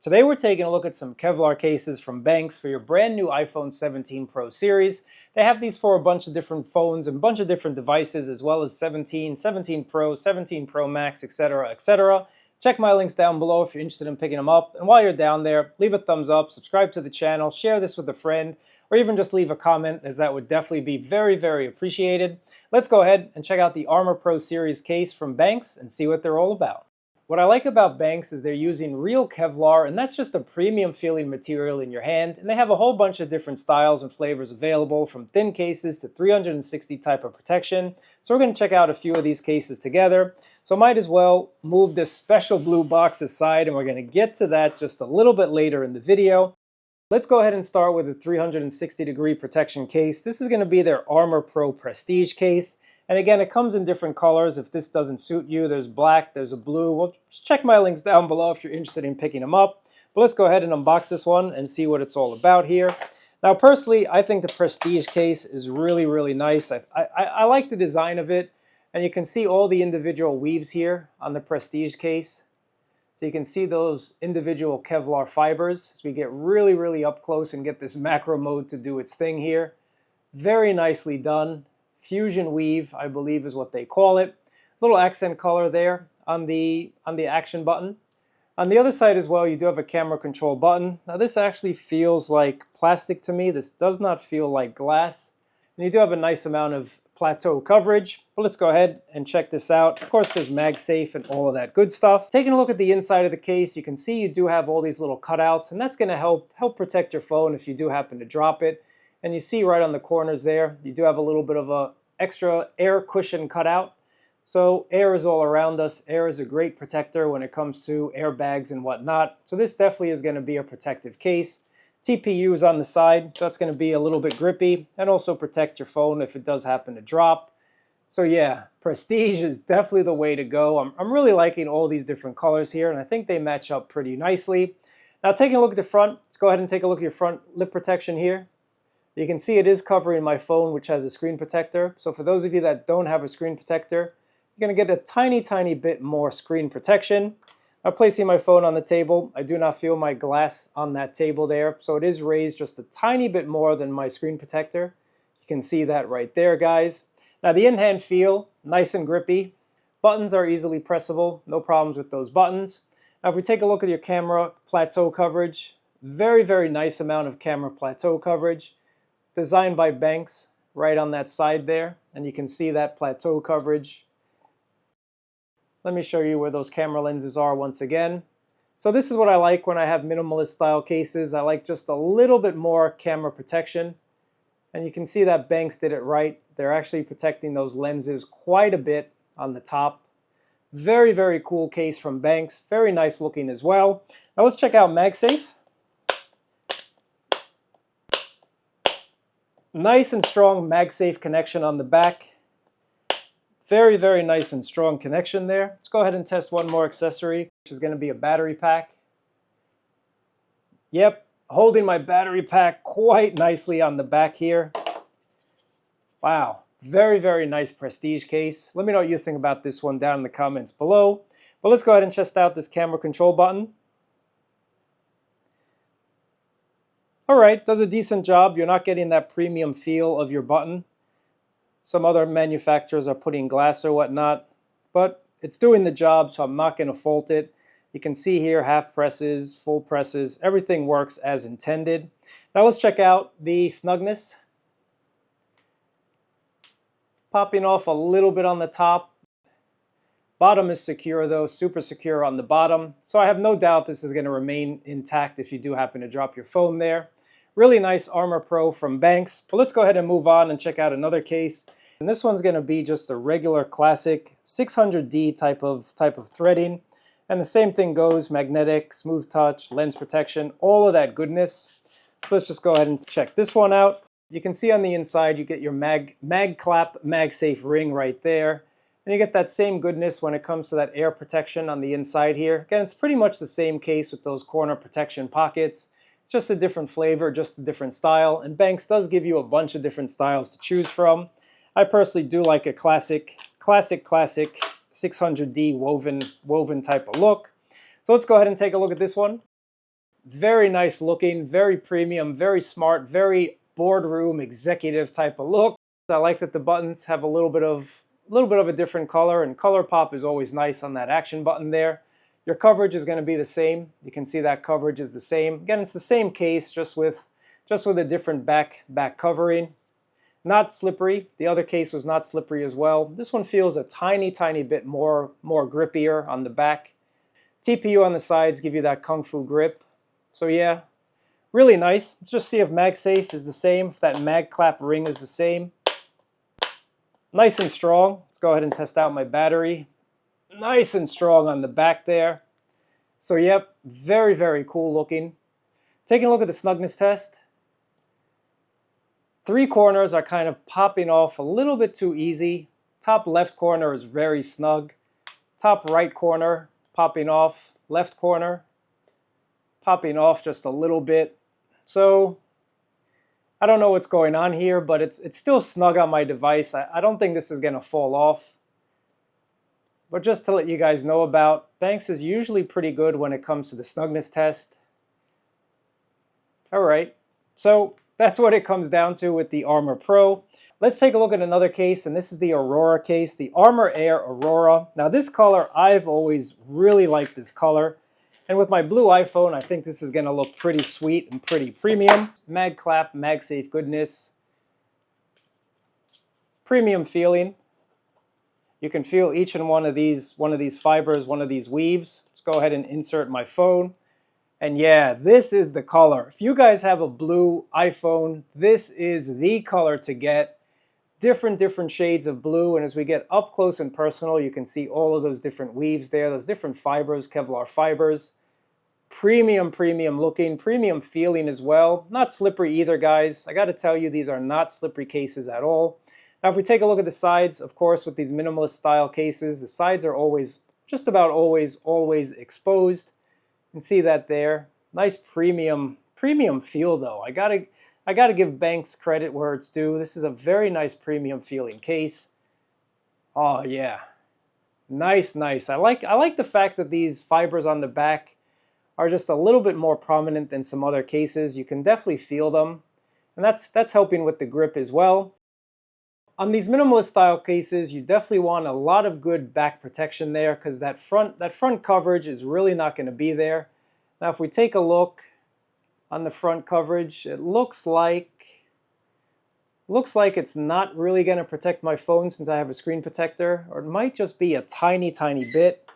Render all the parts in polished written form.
Today we're taking a look at some Kevlar cases from BENKS for your brand new iPhone 17 Pro series. They have these for a bunch of different phones and a bunch of different devices, as well as 17, 17 Pro, 17 Pro Max, etc., etc. Check my links down below if you're interested in picking them up. And while you're down there, leave a thumbs up, subscribe to the channel, share this with a friend, or even just leave a comment, as that would definitely be very, very appreciated. Let's go ahead and check out the ArmorPro series case from BENKS and see what they're all about. What I like about BENKS is they're using real Kevlar, and that's just a premium feeling material in your hand, and they have a whole bunch of different styles and flavors available, from thin cases to 360 type of protection. So we're going to check out a few of these cases together. So might as well move this special blue box aside, and we're going to get to that just a little bit later in the video. Let's go ahead and start with a 360-degree protection case. This is going to be their ArmorPro Prestige case. And again, it comes in different colors. If this doesn't suit you, there's black, there's a blue. Well, just check my links down below if you're interested in picking them up. But let's go ahead and unbox this one and see what it's all about here. Now, personally, I think the Prestige case is really, really nice. I like the design of it. And you can see all the individual weaves here on the Prestige case. So you can see those individual Kevlar fibers as we get really, really up close and get this macro mode to do its thing here. Very nicely done. Fusion weave, I believe is what they call it. Little accent color there on the action button. On the other side as well, you do have a camera control button. Now this actually feels like plastic to me. This does not feel like glass. And you do have a nice amount of plateau coverage. But let's go ahead and check this out. Of course, there's magsafe and all of that good stuff. Taking a look at the inside of the case, you can see you do have all these little cutouts, and that's going to help protect your phone if you do happen to drop it. And you see right on the corners there, you do have a little bit of a extra air cushion cutout. So air is all around us. Air is a great protector when it comes to airbags and whatnot. So this definitely is going to be a protective case. TPU is on the side, so that's going to be a little bit grippy and also protect your phone if it does happen to drop. So yeah, Prestige is definitely the way to go. I'm really liking all these different colors here, and I think they match up pretty nicely. Now taking a look at the front, let's go ahead and take a look at your front lip protection here. You can see it is covering my phone, which has a screen protector. So for those of you that don't have a screen protector, you're going to get a tiny, tiny bit more screen protection. Now placing my phone on the table, I do not feel my glass on that table there. So it is raised just a tiny bit more than my screen protector. You can see that right there, guys. Now the in-hand feel, nice and grippy. Buttons are easily pressable, no problems with those buttons. Now if we take a look at your camera plateau coverage, very, very nice amount of camera plateau coverage. Designed by BENKS right on that side there, and you can see that plateau coverage. Let me show you where those camera lenses are once again. So this is what I like when I have minimalist style cases. I like just a little bit more camera protection, and you can see that BENKS did it right. They're actually protecting those lenses quite a bit on the top. Very, very cool case from BENKS. Very nice looking as well. Now let's check out MagSafe. Nice and strong MagSafe connection on the back. Very, very nice and strong connection there. Let's go ahead and test one more accessory, which is going to be a battery pack. Yep, holding my battery pack quite nicely on the back here. Wow, very, very nice Prestige case. Let me know what you think about this one down in the comments below. But let's go ahead and test out this camera control button. Alright, does a decent job. You're not getting that premium feel of your button. Some other manufacturers are putting glass or whatnot, but it's doing the job, so I'm not going to fault it. You can see here half presses, full presses, everything works as intended. Now let's check out the snugness. Popping off a little bit on the top. Bottom is secure though, super secure on the bottom. So I have no doubt this is going to remain intact if you do happen to drop your phone there. Really nice ArmorPro from BENKS. But let's go ahead and move on and check out another case. And this one's going to be just a regular classic 600D type of threading. And the same thing goes, magnetic, smooth touch, lens protection, all of that goodness. So let's just go ahead and check this one out. You can see on the inside you get your MagClap MagSafe ring right there. And you get that same goodness when it comes to that air protection on the inside here. Again, it's pretty much the same case with those corner protection pockets. It's just a different flavor, just a different style. And BENKS does give you a bunch of different styles to choose from. I personally do like a classic 600D woven type of look. So let's go ahead and take a look at this one. Very nice looking, very premium, very smart, very boardroom executive type of look. I like that the buttons have a little bit of a different color, and color pop is always nice on that action button there. Your coverage is going to be the same. You can see that coverage is the same. Again, it's the same case, just with a different back covering. Not slippery. The other case was not slippery as well. This one feels a tiny bit more grippier on the back. TPU on the sides give you that kung fu grip. So yeah, really nice. Let's just see if MagSafe is the same, if that mag clap ring is the same. Nice and strong. Let's go ahead and test out my battery. Nice and strong on the back there. So yep, very cool looking. Taking a look at the snugness test. 3 corners are kind of popping off a little bit too easy. Top left corner is very snug. Top right corner popping off. Left corner popping off just a little bit. So I don't know what's going on here, but it's still snug on my device. I don't think this is going to fall off. But just to let you guys know about, BENKS is usually pretty good when it comes to the snugness test. Alright, so that's what it comes down to with the ArmorPro. Let's take a look at another case, and this is the Aurora case, the ArmorAir Aurora. Now this color, I've always really liked this color. And with my blue iPhone, I think this is going to look pretty sweet and pretty premium. Mag clap, MagSafe goodness. Premium feeling. You can feel each and one of these fibers, one of these weaves. Let's go ahead and insert my phone. And yeah, this is the color. If you guys have a blue iPhone, this is the color to get. Different shades of blue, and as we get up close and personal, you can see all of those different weaves there, those different fibers, Kevlar fibers. Premium looking, premium feeling as well. Not slippery either, guys. I got to tell you, these are not slippery cases at all. Now, if we take a look at the sides, of course, with these minimalist style cases, the sides are always, just about always exposed. You can see that there. Nice premium feel though. I gotta give BENKS credit where it's due. This is a very nice premium feeling case. Oh yeah, nice. I like the fact that these fibers on the back are just a little bit more prominent than some other cases. You can definitely feel them, and that's helping with the grip as well. On these minimalist style cases, you definitely want a lot of good back protection there, because that front coverage is really not going to be there. Now if we take a look on the front coverage, it looks like it's not really going to protect my phone since I have a screen protector, or it might just be a tiny bit.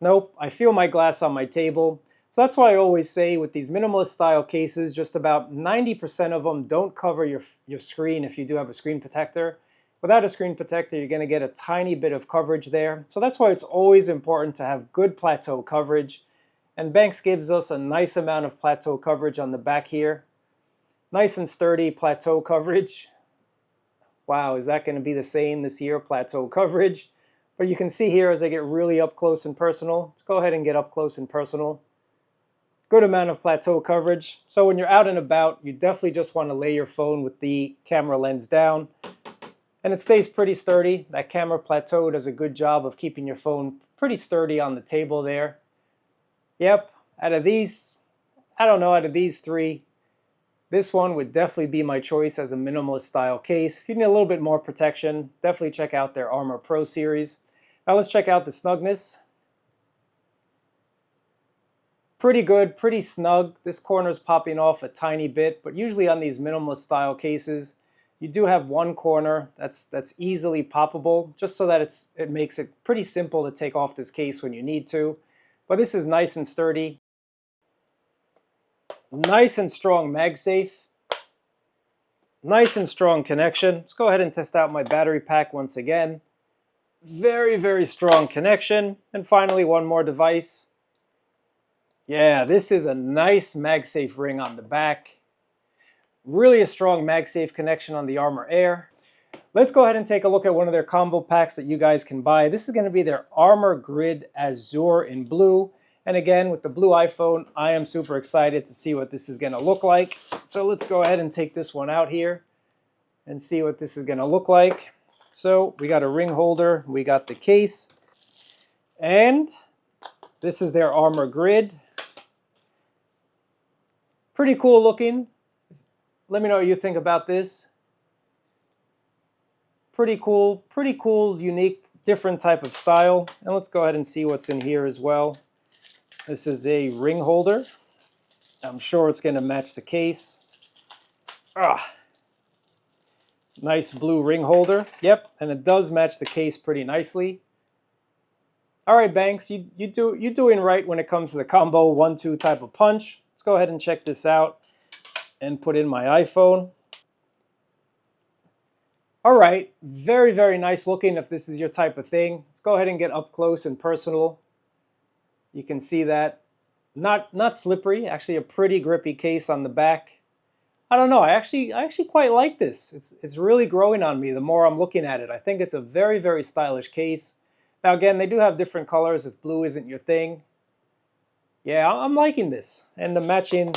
Nope, I feel my glass on my table. So that's why I always say with these minimalist style cases, just about 90% of them don't cover your screen if you do have a screen protector. Without a screen protector, you're going to get a tiny bit of coverage there. So that's why it's always important to have good plateau coverage. And BENKS gives us a nice amount of plateau coverage on the back here. Nice and sturdy plateau coverage. Wow, is that going to be the same this year, plateau coverage? But you can see here as I get really up close and personal. Let's go ahead and get up close and personal. Good amount of plateau coverage. So when you're out and about, you definitely just want to lay your phone with the camera lens down. And it stays pretty sturdy. That camera plateau does a good job of keeping your phone pretty sturdy on the table there. Yep, out of these 3, this one would definitely be my choice as a minimalist style case. If you need a little bit more protection, definitely check out their ArmorPro series. Now let's check out the snugness. Pretty good, pretty snug. This corner is popping off a tiny bit, but usually on these minimalist style cases, you do have one corner that's easily poppable, just so that it makes it pretty simple to take off this case when you need to. But this is nice and sturdy. Nice and strong MagSafe. Nice and strong connection. Let's go ahead and test out my battery pack once again. Very strong connection. And finally, one more device. Yeah, this is a nice MagSafe ring on the back. Really a strong MagSafe connection on the ArmorAir. Let's go ahead and take a look at one of their combo packs that you guys can buy. This is going to be their Armor Grid Azure in blue. And again, with the blue iPhone, I am super excited to see what this is going to look like. So let's go ahead and take this one out here and see what this is going to look like. So we got a ring holder, we got the case, and this is their Armor Grid. Pretty cool looking. Let me know what you think about this. Pretty cool, unique, different type of style. And let's go ahead and see what's in here as well. This is a ring holder. I'm sure it's going to match the case. Nice blue ring holder. Yep, and it does match the case pretty nicely. All right, Banks, you're doing right when it comes to the combo 1-2 type of punch. Let's go ahead and check this out and put in my iPhone. All right, very, very nice looking if this is your type of thing. Let's go ahead and get up close and personal. You can see that. Not slippery, actually a pretty grippy case on the back. I don't know, I actually quite like this. It's really growing on me the more I'm looking at it. I think it's a very, very stylish case. Now again, they do have different colors if blue isn't your thing. Yeah, I'm liking this. And the matching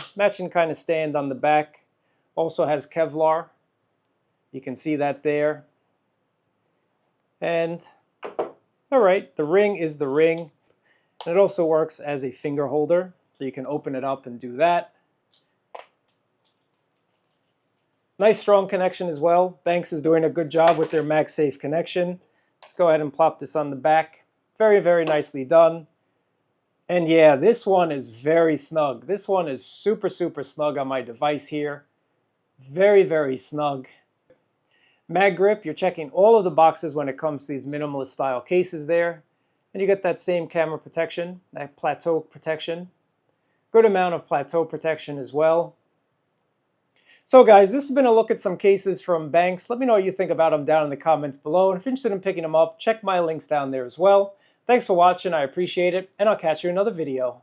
kind of stand on the back also has Kevlar. You can see that there. And all right, the ring is the ring. And it also works as a finger holder, so you can open it up and do that. Nice strong connection as well. Banks is doing a good job with their MagSafe connection. Let's go ahead and plop this on the back. Very, very nicely done. And yeah, this one is very snug. This one is super, super snug on my device here. Very, very snug. Mag grip, you're checking all of the boxes when it comes to these minimalist style cases there. And you get that same camera protection, that plateau protection. Good amount of plateau protection as well. So guys, this has been a look at some cases from Banks. Let me know what you think about them down in the comments below. And if you're interested in picking them up, check my links down there as well. Thanks for watching, I appreciate it, and I'll catch you in another video.